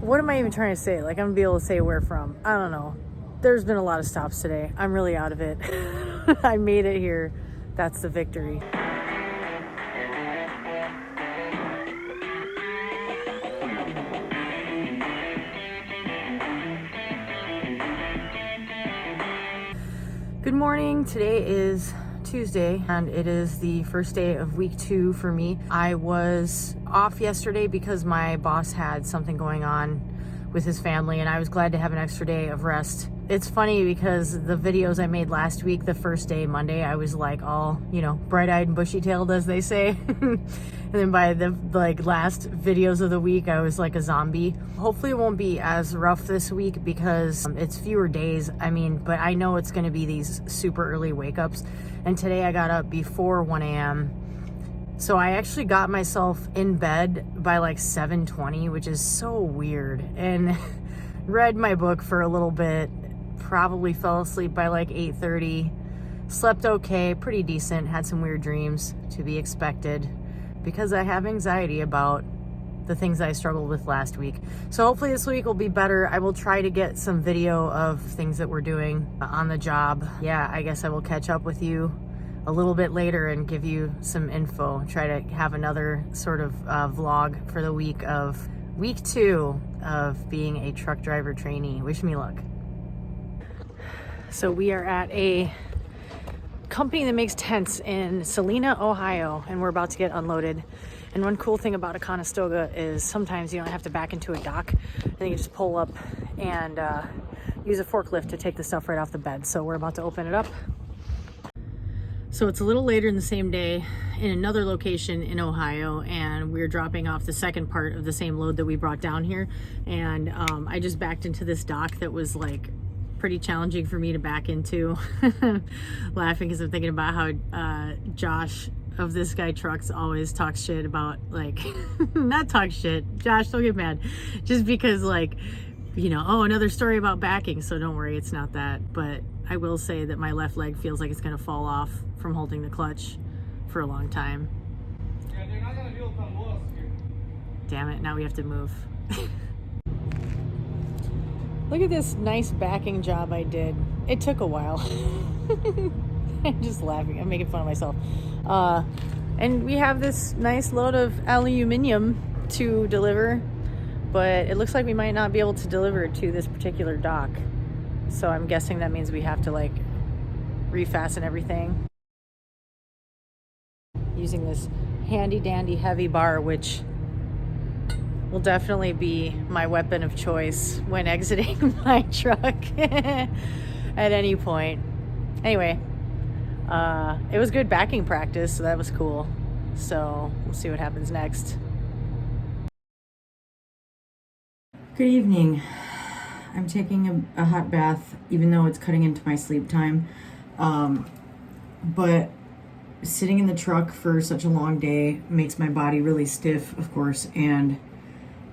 what am I even trying to say? Like, I'm gonna be able to say where from. I don't know. There's been a lot of stops today. I'm really out of it. I made it here. That's the victory. Good morning. Today is Tuesday and it is the first day of week 2 for me. I was off yesterday because my boss had something going on with his family and I was glad to have an extra day of rest. It's funny because the videos I made last week, the first day, Monday, I was like all, you know, bright-eyed and bushy-tailed, as they say. And then by the last videos of the week, I was like a zombie. Hopefully it won't be as rough this week because it's fewer days. I mean, but I know it's gonna be these super early wake-ups. And today I got up before 1 a.m. So I actually got myself in bed by like 7:20, which is so weird. And read my book for a little bit, probably fell asleep by like 8:30. Slept okay, pretty decent, had some weird dreams, to be expected, because I have anxiety about the things I struggled with last week. So hopefully this week will be better. I will try to get some video of things that we're doing on the job. Yeah, I guess I will catch up with you a little bit later and give you some info. Try to have another sort of vlog for the week of week 2 of being a truck driver trainee. Wish me luck. So we are at a company that makes tents in Salina, Ohio, and we're about to get unloaded. And one cool thing about a Conestoga is sometimes you don't have to back into a dock, and you just pull up and use a forklift to take the stuff right off the bed. So we're about to open it up. So it's a little later in the same day in another location in Ohio, and we're dropping off the second part of the same load that we brought down here. And I just backed into this dock that was like pretty challenging for me to back into. Laughing because I'm thinking about how Josh of This Guy Trucks always talks shit about, like, not talk shit, Josh, don't get mad, just because, like, you know, oh, another story about backing, so don't worry, it's not that. But I will say that my left leg feels like it's gonna fall off from holding the clutch for a long time. Damn it, now we have to move. Look at this nice backing job I did. It took a while. I'm just laughing, I'm making fun of myself. And we have this nice load of aluminum to deliver, but it looks like we might not be able to deliver it to this particular dock. So I'm guessing that means we have to like refasten everything using this handy dandy heavy bar, which will definitely be my weapon of choice when exiting my truck at any point. Anyway, it was good backing practice, so that was cool. So we'll see what happens next. Good evening. I'm taking a hot bath, even though it's cutting into my sleep time. But sitting in the truck for such a long day makes my body really stiff, of course, and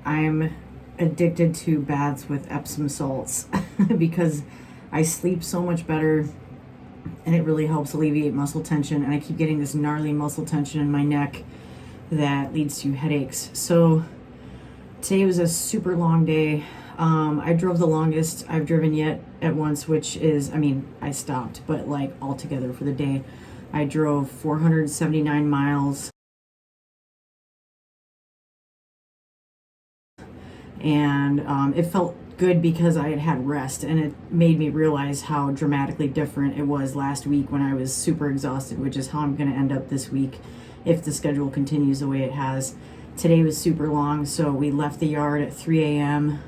I'm addicted to baths with Epsom salts because I sleep so much better and it really helps alleviate muscle tension, and I keep getting this gnarly muscle tension in my neck that leads to headaches. So today was a super long day. I drove the longest I've driven yet at once, which is, I mean, I stopped, but like altogether for the day, I drove 479 miles. And it felt good because I had had rest, and it made me realize how dramatically different it was last week when I was super exhausted, which is how I'm going to end up this week if the schedule continues the way it has. Today was super long, so we left the yard at 3 a.m.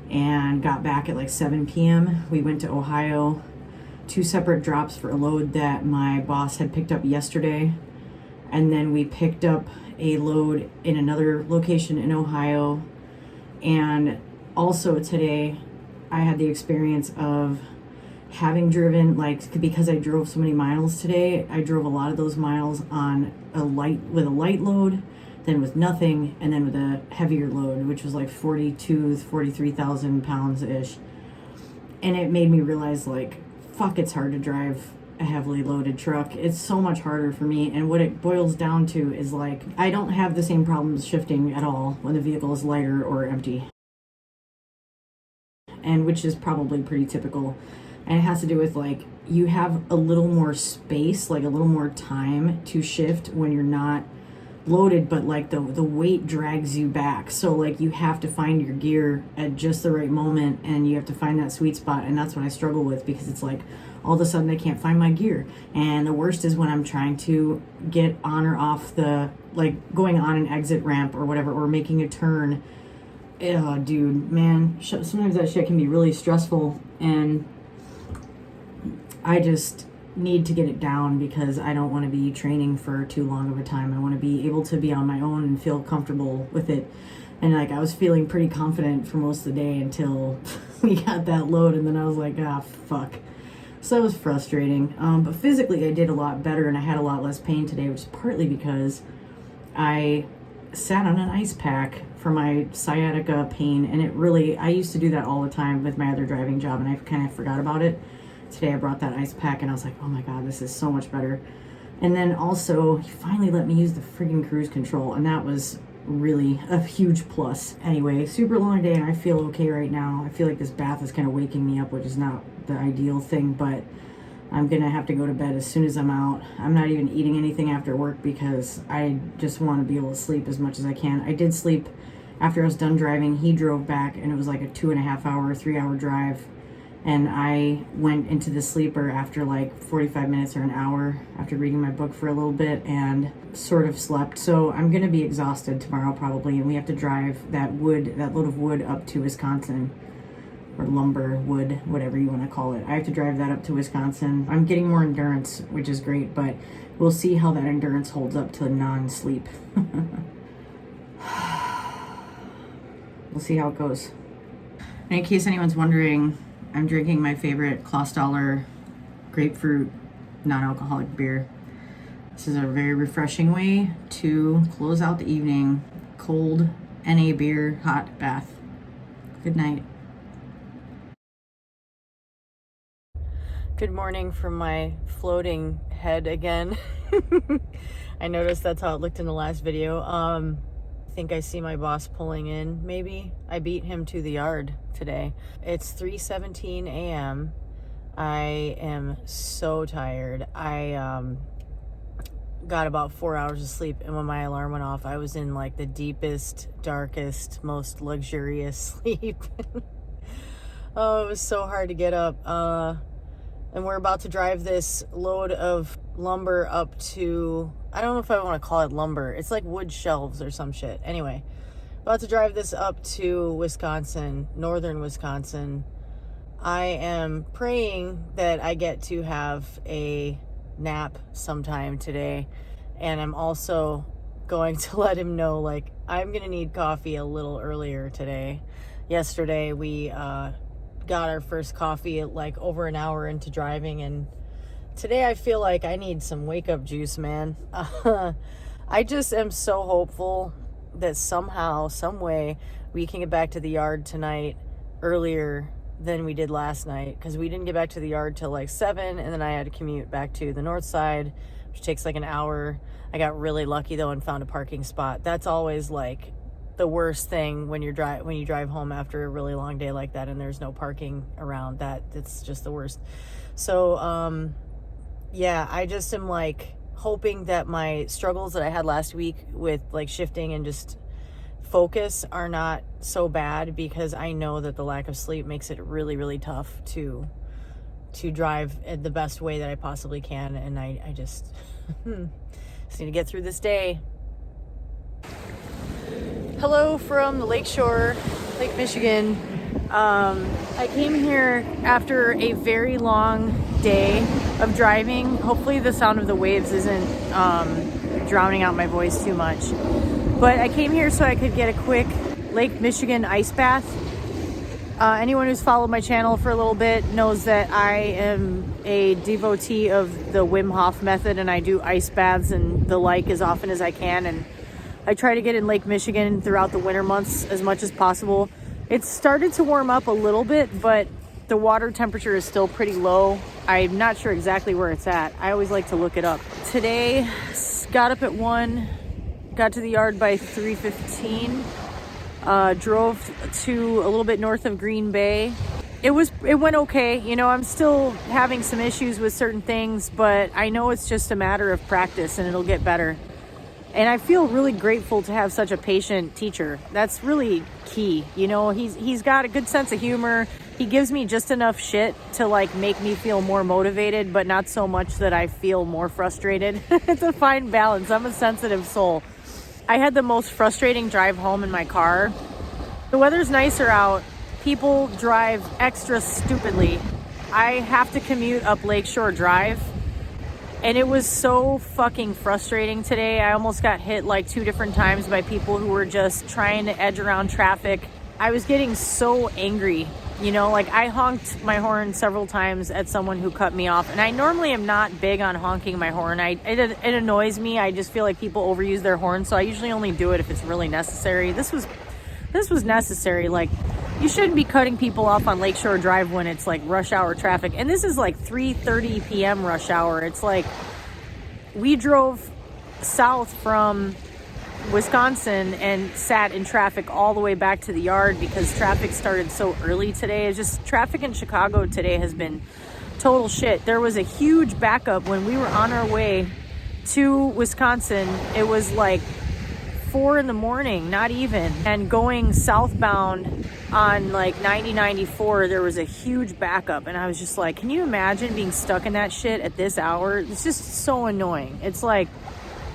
and got back at like 7 p.m. We went to Ohio, 2 separate drops for a load that my boss had picked up yesterday, and then we picked up a load in another location in Ohio. And also today I had the experience of having driven, like, because I drove so many miles today, I drove a lot of those miles on with a light load, then with nothing, and then with a heavier load, which was like 43,000 pounds ish. And it made me realize, like, fuck, it's hard to drive a heavily loaded truck. It's so much harder for me, and what it boils down to is, like, I don't have the same problems shifting at all when the vehicle is lighter or empty. and which is probably pretty typical. And it has to do with like you have a little more space, like a little more time to shift when you're not loaded, but like the weight drags you back. So like you have to find your gear at just the right moment, and you have to find that sweet spot. And that's what I struggle with, because it's like all of a sudden I can't find my gear. And the worst is when I'm trying to get on or off the, like going on an exit ramp or whatever, or making a turn. Oh, dude, man, sometimes that shit can be really stressful, and I just need to get it down because I don't want to be training for too long of a time. I want to be able to be on my own and feel comfortable with it. And like I was feeling pretty confident for most of the day until we got that load, and then I was like, ah, fuck. So it was frustrating. But physically I did a lot better, and I had a lot less pain today, which is partly because I sat on an ice pack for my sciatica pain, and it really, I used to do that all the time with my other driving job, and I kind of forgot about it. Today I brought that ice pack, and I was like, oh my god, this is so much better. And then also he finally let me use the friggin' cruise control, and that was really a huge plus. Anyway, super long day, and I feel okay right now. I feel like this bath is kind of waking me up, which is not the ideal thing, but I'm gonna have to go to bed as soon as I'm out. I'm not even eating anything after work because I just want to be able to sleep as much as I can. I did sleep after I was done driving. He drove back, and it was like a 2.5 hour, 3 hour drive. And I went into the sleeper after like 45 minutes or an hour after reading my book for a little bit, and sort of slept. So I'm gonna be exhausted tomorrow probably, and we have to drive that load of wood up to Wisconsin, or lumber, wood, whatever you want to call it. I have to drive that up to Wisconsin. I'm getting more endurance, which is great, but we'll see how that endurance holds up to non-sleep. We'll see how it goes. And in case anyone's wondering, I'm drinking my favorite Klosterler grapefruit non-alcoholic beer. This is a very refreshing way to close out the evening. Cold NA beer, hot bath. Good night. Good morning from my floating head again. I noticed that's how it looked in the last video. I think I see my boss pulling in, maybe. I beat him to the yard today. It's 3:17 a.m. I am so tired. I got about 4 hours of sleep, and when my alarm went off, I was in like the deepest, darkest, most luxurious sleep. Oh, it was so hard to get up. And we're about to drive this load of lumber up to, I don't know if I want to call it lumber. It's like wood shelves or some shit. Anyway, about to drive this up to Wisconsin, northern Wisconsin. I am praying that I get to have a nap sometime today. And I'm also going to let him know, like, I'm going to need coffee a little earlier today. Yesterday, we got our first coffee at like over an hour into driving, and today I feel like I need some wake up juice, man. I just am so hopeful that somehow, some way, we can get back to the yard tonight earlier than we did last night, because we didn't get back to the yard till like 7, and then I had to commute back to the north side, which takes like an hour. I got really lucky though and found a parking spot. That's always like the worst thing when you drive home after a really long day like that and there's no parking around. It's just the worst. So yeah, I just am like hoping that my struggles that I had last week with like shifting and just focus are not so bad, because I know that the lack of sleep makes it really, really tough to drive the best way that I possibly can. And I just just need to get through this day. Hello from the lakeshore, Lake Michigan. I came here after a very long day of driving. Hopefully the sound of the waves isn't drowning out my voice too much. But I came here so I could get a quick Lake Michigan ice bath. Anyone who's followed my channel for a little bit knows that I am a devotee of the Wim Hof method, and I do ice baths and the like as often as I can. And I try to get in Lake Michigan throughout the winter months as much as possible. It's started to warm up a little bit, but the water temperature is still pretty low. I'm not sure exactly where it's at. I always like to look it up. Today, got up at 1, got to the yard by 3:15, drove to a little bit north of Green Bay, it went okay. You know, I'm still having some issues with certain things, but I know it's just a matter of practice and it'll get better. And I feel really grateful to have such a patient teacher. That's really key. You know, he's got a good sense of humor. He gives me just enough shit to like make me feel more motivated, but not so much that I feel more frustrated. It's a fine balance. I'm a sensitive soul. I had the most frustrating drive home in my car. The weather's nicer out. People drive extra stupidly. I have to commute up Lakeshore Drive. And it was so fucking frustrating today. I almost got hit like 2 different times by people who were just trying to edge around traffic. I was getting so angry, you know, like I honked my horn several times at someone who cut me off. And I normally am not big on honking my horn. It annoys me. I just feel like people overuse their horn. So I usually only do it if it's really necessary. This was necessary. Like, you shouldn't be cutting people off on Lakeshore Drive when it's like rush hour traffic. And this is like 3:30 p.m. rush hour. It's like we drove south from Wisconsin and sat in traffic all the way back to the yard because traffic started so early today. It's just traffic in Chicago today has been total shit. There was a huge backup when we were on our way to Wisconsin. It was like 4 in the morning, not even. And going southbound on like 90-94, there was a huge backup. And I was just like, can you imagine being stuck in that shit at this hour? It's just so annoying. It's like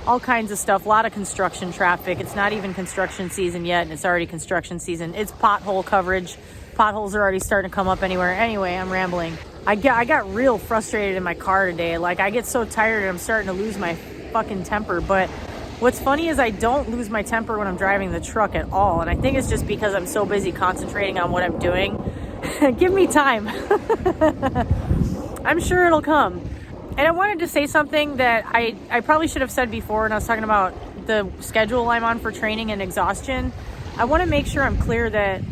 all kinds of stuff, a lot of construction traffic. It's not even construction season yet, and it's already construction season. It's pothole coverage. Potholes are already starting to come up anywhere. Anyway, I'm rambling. I got real frustrated in my car today. Like, I get so tired and I'm starting to lose my fucking temper. But what's funny is I don't lose my temper when I'm driving the truck at all. And I think it's just because I'm so busy concentrating on what I'm doing. Give me time. I'm sure it'll come. And I wanted to say something that I probably should have said before when I was talking about the schedule I'm on for training and exhaustion. I want to make sure I'm clear that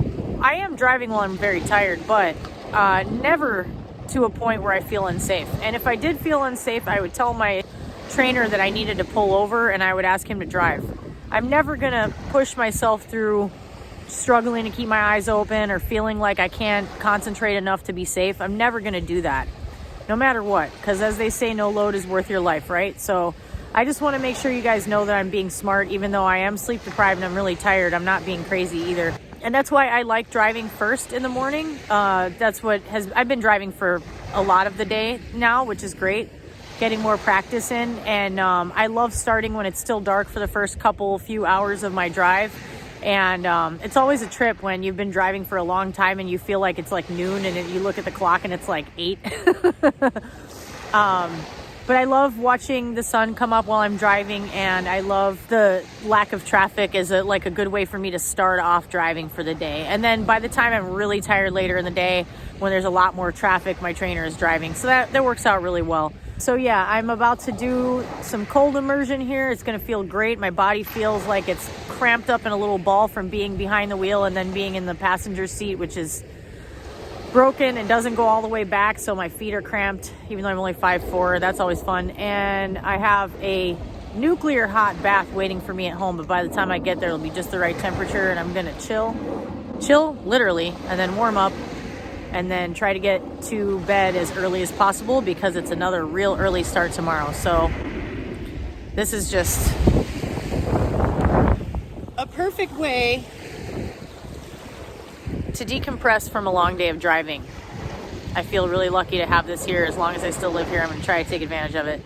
I am driving while I'm very tired, but never to a point where I feel unsafe. And if I did feel unsafe, I would tell my trainer that I needed to pull over and I would ask him to drive. I'm never gonna push myself through struggling to keep my eyes open or feeling like I can't concentrate enough to be safe. I'm never gonna do that, no matter what, because as they say, no load is worth your life, right? So I just want to make sure you guys know that I'm being smart. Even though I am sleep deprived and I'm really tired, I'm not being crazy either. And that's why I like driving first in the morning. I've been driving for a lot of the day now, which is great. Getting more practice in, and I love starting when it's still dark for the first few hours of my drive. And it's always a trip when you've been driving for a long time and you feel like it's like noon and then you look at the clock and it's like 8. But I love watching the sun come up while I'm driving, and I love the lack of traffic as a good way for me to start off driving for the day. And then by the time I'm really tired later in the day, when there's a lot more traffic, my trainer is driving. So that works out really well. So yeah, I'm about to do some cold immersion here. It's gonna feel great. My body feels like it's cramped up in a little ball from being behind the wheel and then being in the passenger seat, which is broken and doesn't go all the way back. So my feet are cramped, even though I'm only 5'4". That's always fun. And I have a nuclear hot bath waiting for me at home. But by the time I get there, it'll be just the right temperature, and I'm gonna chill literally, and then warm up, and then try to get to bed as early as possible because it's another real early start tomorrow. So this is just a perfect way to decompress from a long day of driving. I feel really lucky to have this here. As long as I still live here, I'm going to try to take advantage of it.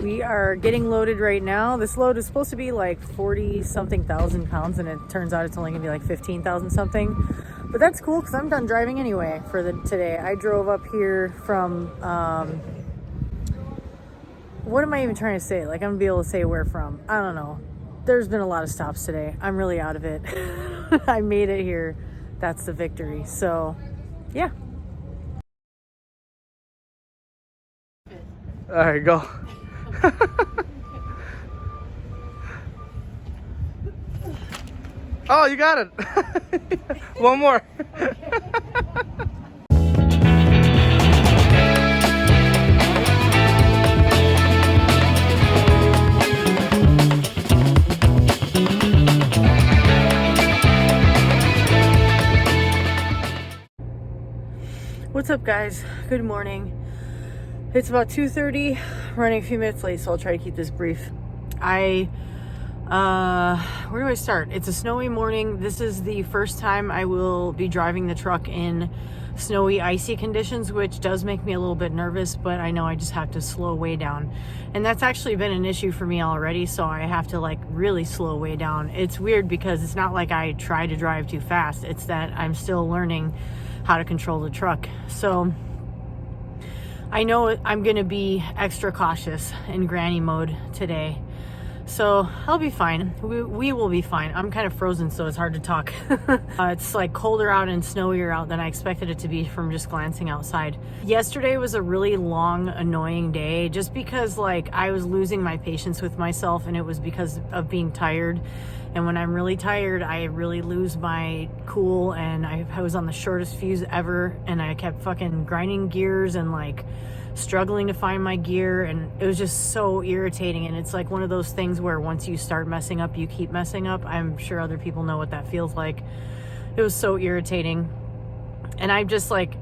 We are getting loaded right now. This load is supposed to be like 40 something thousand pounds, and it turns out it's only gonna be like 15,000 something. But that's cool because I'm done driving anyway for today. I drove up here from, what am I even trying to say? Like, I'm gonna be able to say where from. I don't know. There's been a lot of stops today. I'm really out of it. I made it here. That's the victory. So, yeah. All right, go. Oh, you got it. One more. What's up, guys? Good morning. It's about 2:30, running a few minutes late, so I'll try to keep this brief. Where do I start? It's a snowy morning. This is the first time I will be driving the truck in snowy, icy conditions, which does make me a little bit nervous, but I know I just have to slow way down. And that's actually been an issue for me already, so I have to like really slow way down. It's weird because it's not like I try to drive too fast. It's that I'm still learning how to control the truck. So I know I'm going to be extra cautious in granny mode today. So I'll be fine. We will be fine. I'm kind of frozen, so it's hard to talk. It's like colder out and snowier out than I expected it to be from just glancing outside. Yesterday was a really long, annoying day just because like I was losing my patience with myself, and it was because of being tired. And when I'm really tired, I really lose my cool, and I was on the shortest fuse ever, and I kept fucking grinding gears and like struggling to find my gear, and it was just so irritating. And it's like one of those things where once you start messing up, you keep messing up. I'm sure other people know what that feels like. It was so irritating, and I'm just like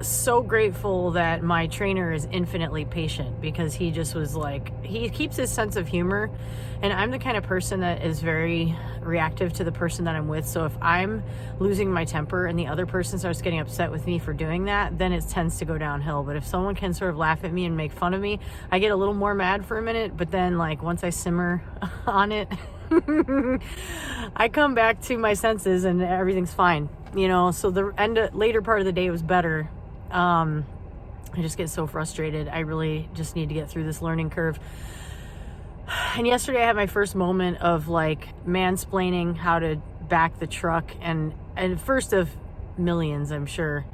so grateful that my trainer is infinitely patient, because he just was like, he keeps his sense of humor, and I'm the kind of person that is very reactive to the person that I'm with. So if I'm losing my temper and the other person starts getting upset with me for doing that, then it tends to go downhill. But if someone can sort of laugh at me and make fun of me, I get a little more mad for a minute, but then like once I simmer on it, I come back to my senses and everything's fine, you know. So the later part of the day was better. I just get so frustrated. I really just need to get through this learning curve. And yesterday I had my first moment of like mansplaining how to back the truck, and first of millions, I'm sure.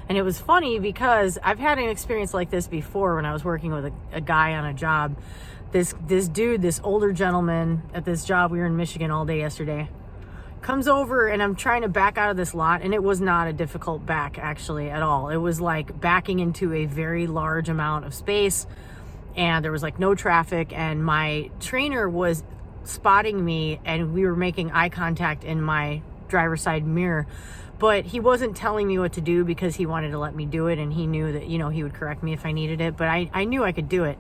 And it was funny because I've had an experience like this before when I was working with a guy on a job. This dude, this older gentleman at this job, we were in Michigan all day yesterday, comes over, and I'm trying to back out of this lot, and it was not a difficult back actually at all. It was like backing into a very large amount of space, and there was like no traffic, and my trainer was spotting me, and we were making eye contact in my driver's side mirror, but he wasn't telling me what to do because he wanted to let me do it, and he knew that, you know, he would correct me if I needed it, but I knew I could do it.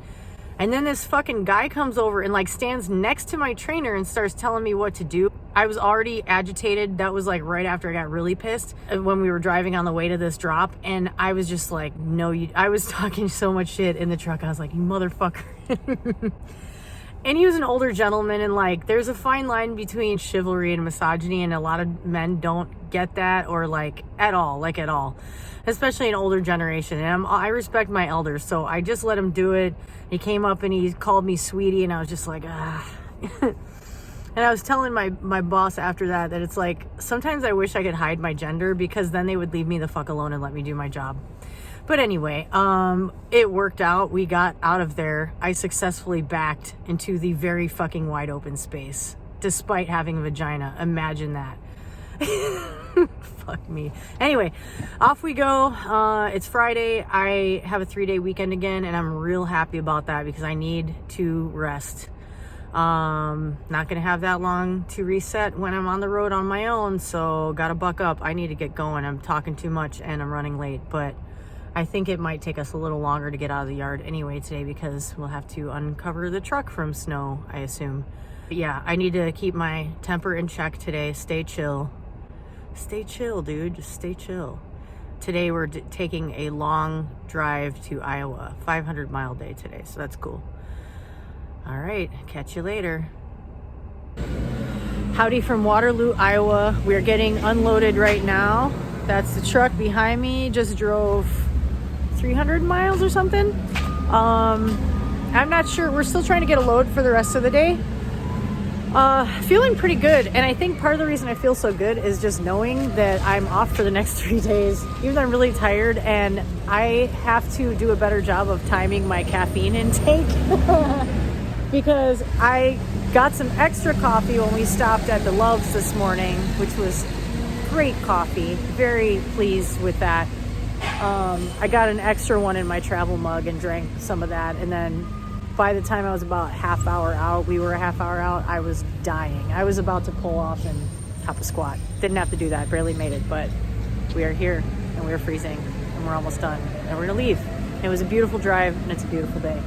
And then this fucking guy comes over and like stands next to my trainer and starts telling me what to do. I was already agitated. That was like right after I got really pissed when we were driving on the way to this drop. And I was just like, no, I was talking so much shit in the truck. I was like, you motherfucker. And he was an older gentleman, and like there's a fine line between chivalry and misogyny, and a lot of men don't get that, or like at all, especially an older generation. And I respect my elders, so I just let him do it. He came up and he called me sweetie, and I was just like, ah. And I was telling my boss after that it's like, sometimes I wish I could hide my gender, because then they would leave me the fuck alone and let me do my job. But anyway, it worked out. We got out of there. I successfully backed into the very fucking wide open space, despite having a vagina. Imagine that. Fuck me. Anyway, off we go. It's Friday. I have a 3-day weekend again, and I'm real happy about that because I need to rest. Not gonna have that long to reset when I'm on the road on my own, so gotta buck up. I need to get going. I'm talking too much and I'm running late, but I think it might take us a little longer to get out of the yard anyway today, because we'll have to uncover the truck from snow, I assume. But yeah, I need to keep my temper in check today. Stay chill. Stay chill, dude. Just stay chill. Today we're taking a long drive to Iowa. 500-mile day today, so that's cool. All right, catch you later. Howdy from Waterloo, Iowa. We're getting unloaded right now. That's the truck behind me. Just drove 300 miles or something. I'm not sure. We're still trying to get a load for the rest of the day. Feeling pretty good. And I think part of the reason I feel so good is just knowing that I'm off for the next 3 days, even though I'm really tired, and I have to do a better job of timing my caffeine intake because I got some extra coffee when we stopped at the Loves this morning, which was great coffee. Very pleased with that. I got an extra one in my travel mug and drank some of that, and then by the time I was about half hour out, we were a half hour out, I was dying. I was about to pull off and hop a squat. Didn't have to do that, barely made it, but we are here and we are freezing and we're almost done and we're gonna leave. It was a beautiful drive and it's a beautiful day.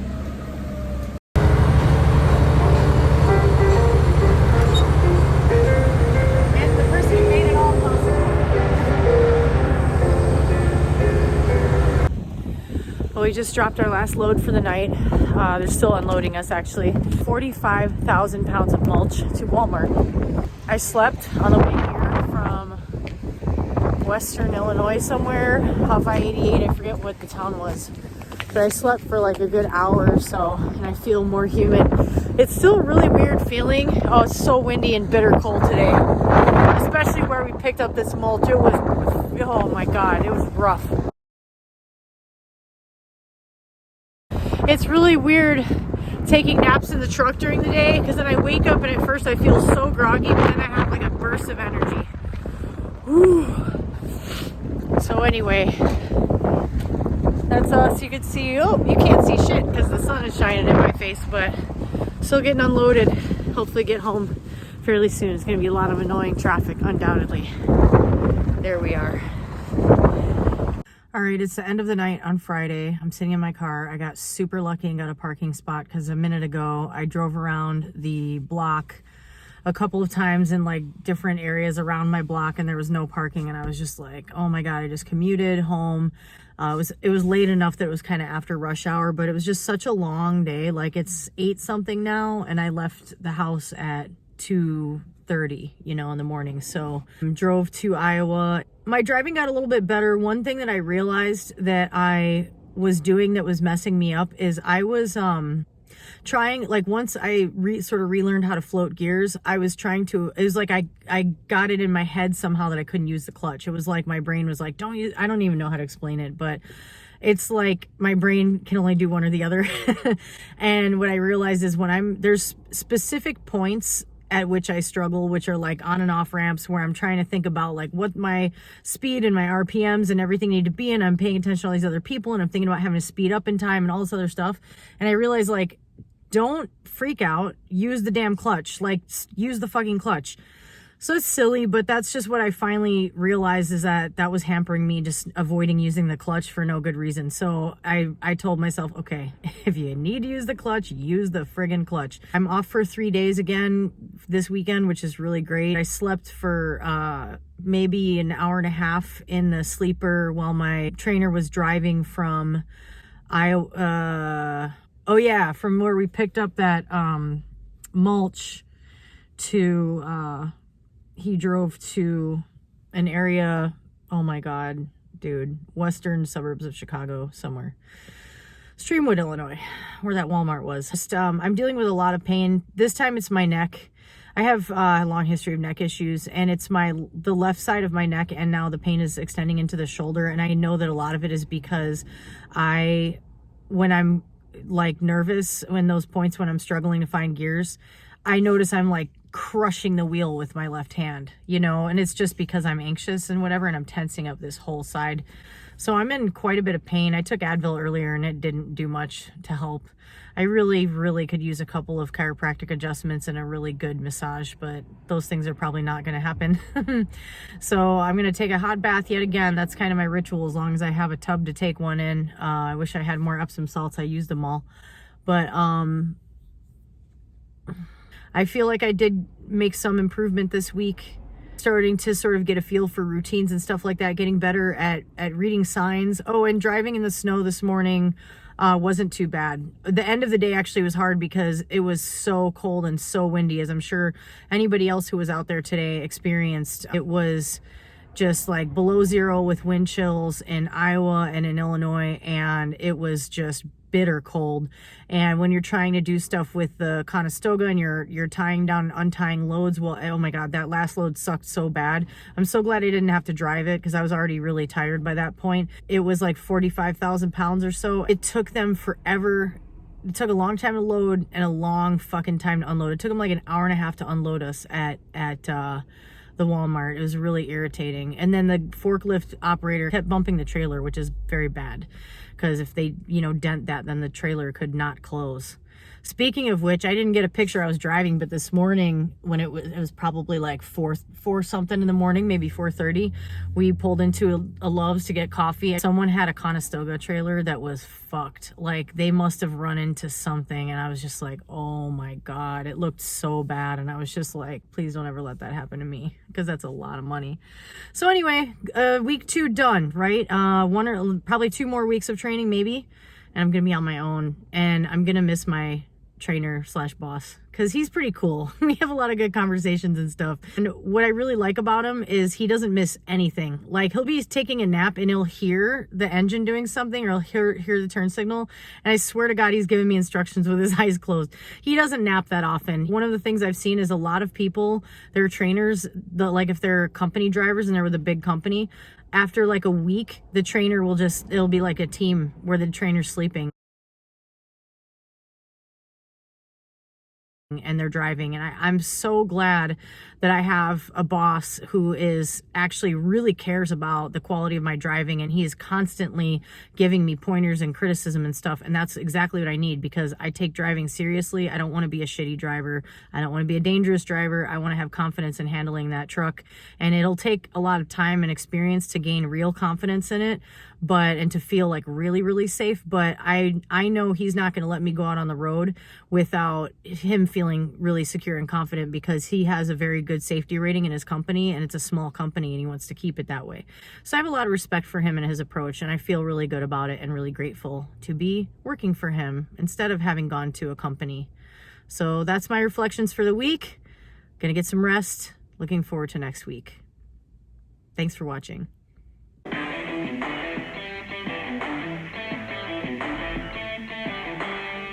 And the person who made it all possible. Well, we just dropped our last load for the night. They're still unloading us actually. 45,000 pounds of mulch to Walmart. I slept on the way here from Western Illinois somewhere off I-88. I forget what the town was. But I slept for like a good hour or so and I feel more humid. It's still a really weird feeling. Oh, it's so windy and bitter cold today. Especially where we picked up this mulch. It was, oh my God, it was rough. It's really weird taking naps in the truck during the day because then I wake up and at first I feel so groggy, but then I have like a burst of energy. Whew. So anyway, that's us. You can see, oh, you can't see shit because the sun is shining in my face, but still getting unloaded. Hopefully get home fairly soon. It's going to be a lot of annoying traffic, undoubtedly. There we are. All right, it's the end of the night on Friday. I'm sitting in my car. I got super lucky and got a parking spot because a minute ago I drove around the block a couple of times in like different areas around my block and there was no parking and I was just like, oh my God, I just commuted home. It was late enough that it was kind of after rush hour, but it was just such a long day. Like it's 8 something now and I left the house at 2:30, in the morning. So drove to Iowa. My driving got a little bit better. One thing that I realized that I was doing that was messing me up is I was trying, like once I sort of relearned how to float gears, I was trying to, it was like I got it in my head somehow that I couldn't use the clutch. It was like my brain was like, I don't even know how to explain it, but it's like my brain can only do one or the other. And what I realized is there's specific points at which I struggle, which are like on and off ramps where I'm trying to think about like what my speed and my RPMs and everything need to be, and I'm paying attention to all these other people and I'm thinking about having to speed up in time and all this other stuff. And I realized like, don't freak out, use the damn clutch, like use the fucking clutch. So it's silly, but that's just what I finally realized is that was hampering me, just avoiding using the clutch for no good reason. So I told myself, okay, if you need to use the clutch, use the friggin' clutch. I'm off for 3 days again this weekend, which is really great. I slept for maybe an hour and a half in the sleeper while my trainer was driving from Iowa. From where we picked up that mulch to he drove to an area, oh my God, dude, western suburbs of Chicago somewhere. Streamwood, Illinois, where that Walmart was. Just, I'm dealing with a lot of pain. This time it's my neck. I have a long history of neck issues, and it's the left side of my neck, and now the pain is extending into the shoulder. And I know that a lot of it is because when I'm like nervous, when those points when I'm struggling to find gears, I notice I'm like crushing the wheel with my left hand, and it's just because I'm anxious and whatever, and I'm tensing up this whole side. So I'm in quite a bit of pain. I took Advil earlier and it didn't do much to help. I really, really could use a couple of chiropractic adjustments and a really good massage, but those things are probably not going to happen. So I'm going to take a hot bath yet again. That's kind of my ritual, as long as I have a tub to take one in. I wish I had more Epsom salts. I used them all. But I feel like I did make some improvement this week, starting to sort of get a feel for routines and stuff like that, getting better at reading signs. Oh, and driving in the snow this morning, wasn't too bad. The end of the day actually was hard because it was so cold and so windy, as I'm sure anybody else who was out there today experienced. It was just like below zero with wind chills in Iowa and in Illinois, and it was just bitter cold. And when you're trying to do stuff with the Conestoga and you're tying down, untying loads, well, oh my god, that last load sucked so bad. I'm so glad I didn't have to drive it because I was already really tired by that point. It was like 45,000 pounds or so. It took them forever. It took a long time to load and a long fucking time to unload. It took them like an hour and a half to unload us at the Walmart. It was really irritating. And then the forklift operator kept bumping the trailer, which is very bad because if they, dent that, then the trailer could not close. Speaking of which, I didn't get a picture. I was driving, but this morning when it was probably like 4 something in the morning, maybe 4:30, we pulled into a Love's to get coffee. Someone had a Conestoga trailer that was fucked. Like they must have run into something, and I was just like, oh my god, it looked so bad. And I was just like, please don't ever let that happen to me because that's a lot of money. So anyway, week 2 done, right? One or probably 2 more weeks of training maybe, and I'm gonna be on my own, and I'm gonna miss my trainer / boss because he's pretty cool. We have a lot of good conversations and stuff. And what I really like about him is he doesn't miss anything. Like he'll be taking a nap and he'll hear the engine doing something, or he'll hear the turn signal. And I swear to God, he's giving me instructions with his eyes closed. He doesn't nap that often. One of the things I've seen is a lot of people, they're trainers, like if they're company drivers and they're with a big company, after like a week, the trainer will it'll be like a team where the trainer's sleeping and they're driving. And I'm so glad that I have a boss who is actually really cares about the quality of my driving, and he is constantly giving me pointers and criticism and stuff. And that's exactly what I need because I take driving seriously. I don't want to be a shitty driver. I don't want to be a dangerous driver. I want to have confidence in handling that truck, and it'll take a lot of time and experience to gain real confidence in it, and to feel like really, really safe. But I know he's not going to let me go out on the road without him feeling really secure and confident because he has a very good safety rating in his company, and it's a small company and he wants to keep it that way. So I have a lot of respect for him and his approach, and I feel really good about it and really grateful to be working for him instead of having gone to a company. So that's my reflections for the week. Gonna get some rest. Looking forward to next week. Thanks for watching.